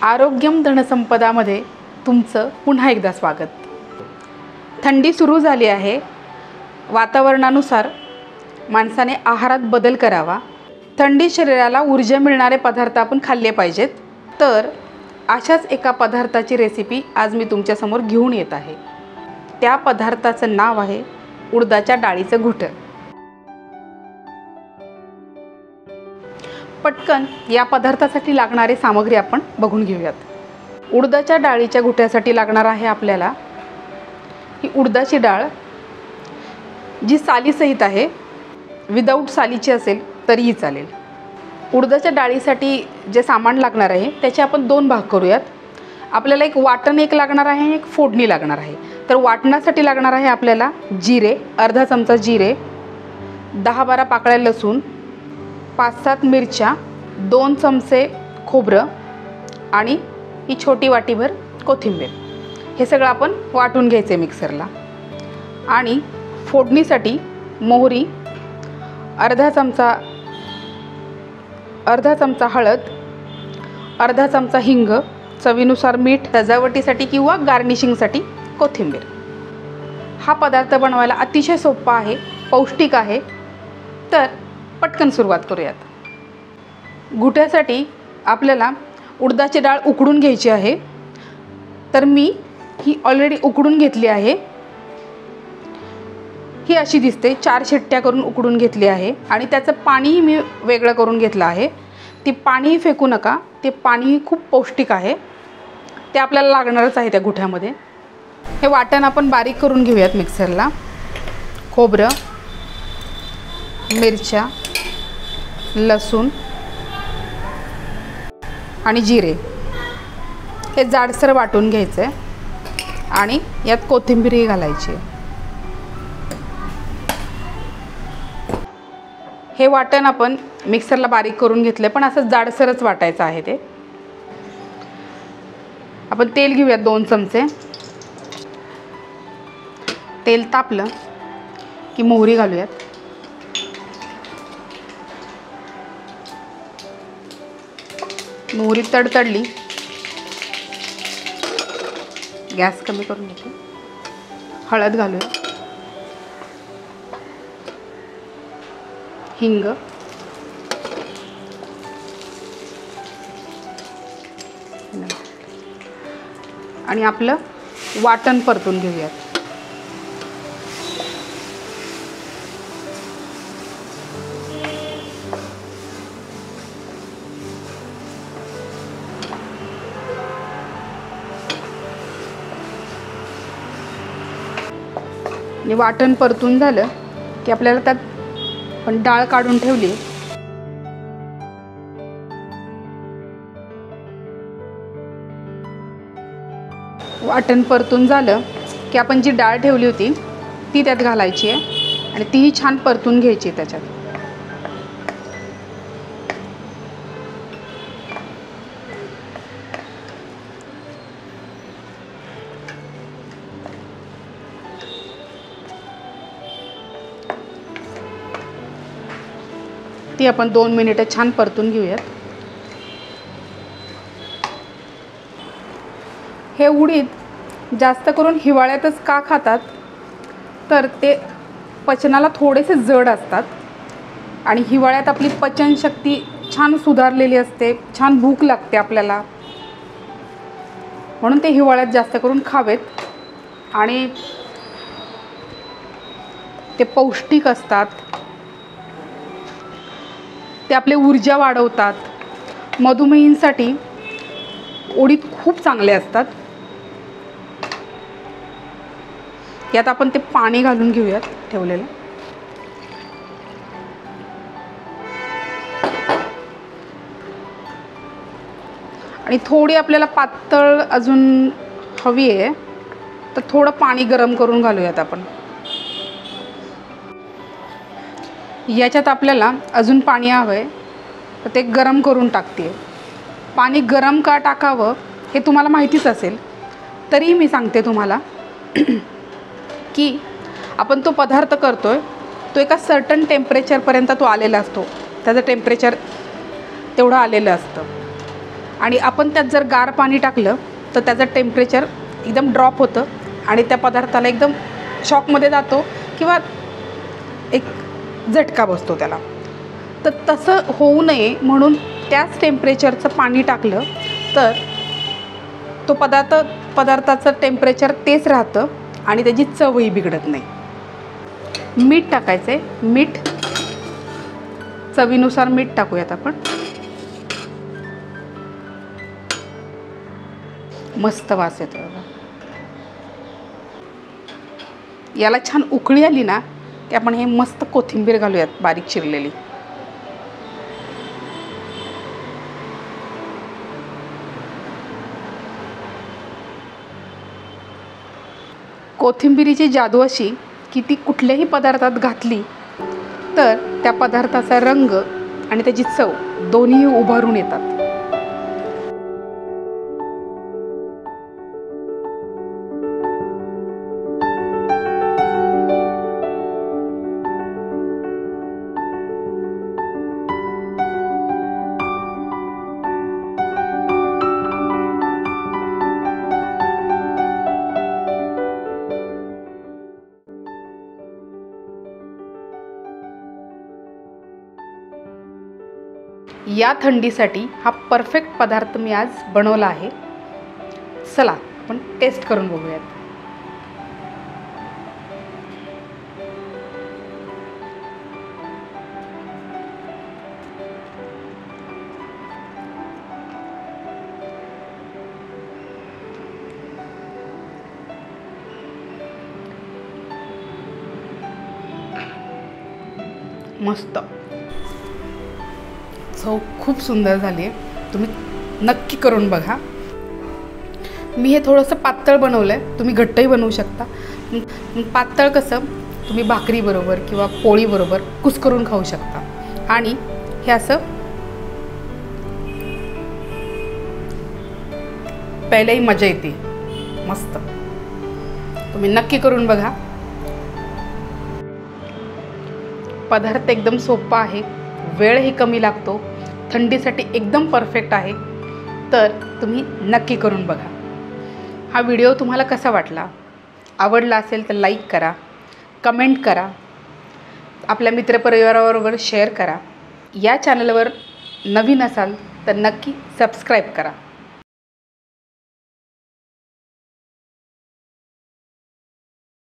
आरोग्यम धनसंपदामध्ये तुमचं पुन्हा एकदा स्वागत। थंडी सुरू झाली आहे। वातावरणानुसार माणसाने आहारात बदल करावा। थंडी शरीराला ऊर्जा मिळणारे पदार्थ आपण खाल्ले पाहिजेत। तर अशाच एका पदार्थाची रेसिपी आज मी तुमच्या समोर घेऊन येत आहे। त्या पदार्थाचं नाव आहे उडदाच्या डाळीचं घुटं। पटकन या पदार्थासाठी लागणारी सामग्री आपण बघून घेऊयात। उडदाच्या डाळीच्या घुट्यासाठी लागणार आहे आपल्याला ही उडदाची डाळ जी सालीसहित आहे। विदाऊट सालीची असेल तरीही चालेल। उडदाच्या डाळीसाठी जे सामान लागणार आहे त्याचे आपण दोन भाग करूयात। आपल्याला एक वाटण लागणार आहे आणि एक फोडणी लागणार आहे। तर वाटणासाठी लागणार आहे आपल्याला जिरे, अर्धा चमचा जिरे, 10-12 पाकळ्या लसूण, 5-7 मिरच्या, 2 चमचे खोबरं आणि ही छोटी वाटीभर कोथिंबीर। हे सगळं आपण वाटून घ्यायचे मिक्सरला। आणि फोडणीसाठी मोहरी, अर्धा चमचा हळद, अर्धा चमचा हिंग, चवीनुसार मीठ, सजावटीसाठी किंवा गार्निशिंगसाठी कोथिंबीर। हा पदार्थ बनवायला अतिशय सोपा आहे, पौष्टिक आहे। तर पटकन सुरुवात करूयात। घुट्यासाठी आपल्याला उडदाची डाळ उकडून घ्यायची आहे। तर मी ही ऑलरेडी उकडून घेतली आहे। ही अशी दिसते, 4 शिट्ट्या करून उकडून घेतली आहे आणि त्याचं पाणीही मी वेगळं करून घेतलं आहे। ती पाणीही फेकू नका, ते पाणीही खूप पौष्टिक आहे। ते आपल्याला लागणारच आहे त्या घुट्यामध्ये। हे वाटण आपण बारीक करून घेऊयात मिक्सरला। खोबरं, मिरच्या, लसूण आणि जिरे हे जाडसर वाटून घ्यायचे आणि यात कोथिंबीरही घालायची। हे वाटण आपण मिक्सरला बारीक करून घेतले, पण असं जाडसरच वाटायचं आहे ते। आपण तेल घेऊयात 2 चमचे। तेल तापलं की मोहरी घालूयात। मोहरी तडतडली, गॅस कमी करून घेतो। हळद घालूया, हिंग, आणि आपलं वाटण परतून घेऊयात। आणि वाटण परतून झालं की आपल्याला त्यात पण डाळ काढून ठेवली वाटण परतून झालं की आपण जी डाळ ठेवली होती ती त्यात घालायची आहे आणि तीही छान परतून घ्यायची त्याच्यात। ती आपण 2 मिनिटं छान परतून घेऊयात। हे उडीद जास्त करून हिवाळ्यातच का खातात तर ते पचनाला थोडेसे जड असतात आणि हिवाळ्यात आपली पचनशक्ती छान सुधारलेली असते, छान भूक लागते आपल्याला, म्हणून ते हिवाळ्यात जास्त करून खावेत। आणि ते पौष्टिक असतात, ते आपले ऊर्जा वाढवतात। मधुमेहींसाठी उडीद खूप चांगले असतात। यात आपण ते पाणी घालून घेऊयात ठेवलेलं। आणि थोडी आपल्याला पातळ अजून हवी आहे, तर थोडं पाणी गरम करून घालूयात आपण। याच्यात आपल्याला अजून पाणी हवं आहे, तर ते गरम करून टाकते। पाणी गरम का टाकावं हे तुम्हाला माहितीच असेल, तरी मी सांगते तुम्हाला की आपण तो पदार्थ करतोय तो एका सर्टन टेम्परेचरपर्यंत तो आलेला असतो। त्याचं टेम्परेचर तेवढं आलेलं असतं आणि आपण त्यात जर गार पाणी टाकलं तर त्याचं टेम्परेचर एकदम ड्रॉप होतं आणि त्या पदार्थाला एकदम शॉकमध्ये जातो किंवा एक झटका बसतो त्याला. तर तसं होऊ नये म्हणून त्याच टेम्परेचरचं पाणी टाकलं तर तो पदार्थाचं टेम्परेचर तेच राहतं आणि त्याची चवही बिघडत नाही. मीठ टाकायचं आहे. मीठ चवीनुसार मीठ टाकूयात आपण. मस्त वास येतो बघा. याला छान उकळी आली ना की आपण हे मस्त कोथिंबीर घालूयात बारीक चिरलेली. कोथिंबीरीची जादू अशी की ती कुठल्याही पदार्थात घातली तर त्या पदार्थाचा रंग आणि त्याची चव दोन्ही उभारून येतात. या थंडीसाठी हा परफेक्ट पदार्थ मी आज बनवला आहे. चला आपण टेस्ट करून बघूयात. मस्त, चव खूप सुंदर झाली आहे. तुम्ही नक्की करून बघा. मी हे थोडंसं पातळ बनवलं आहे. तुम्ही घट्टही बनवू शकता. पातळ कसं तुम्ही भाकरीबरोबर किंवा पोळीबरोबर कुस्करून खाऊ शकता आणि हे असं प्यायलाही मजा येते. मस्त, तुम्ही नक्की करून बघा. पदार्थ एकदम सोपा आहे, वेळही कमी लागतो, थंडीसाठी एकदम परफेक्ट आहे. तर तुम्ही नक्की करून बघा. हा व्हिडिओ तुम्हाला कसा वाटला? आवडला असेल तर लाईक करा, कमेंट करा, आपल्या मित्रपरिवाराबरोबर शेअर करा. या चॅनलवर नवीन असाल तर नक्की सबस्क्राईब करा.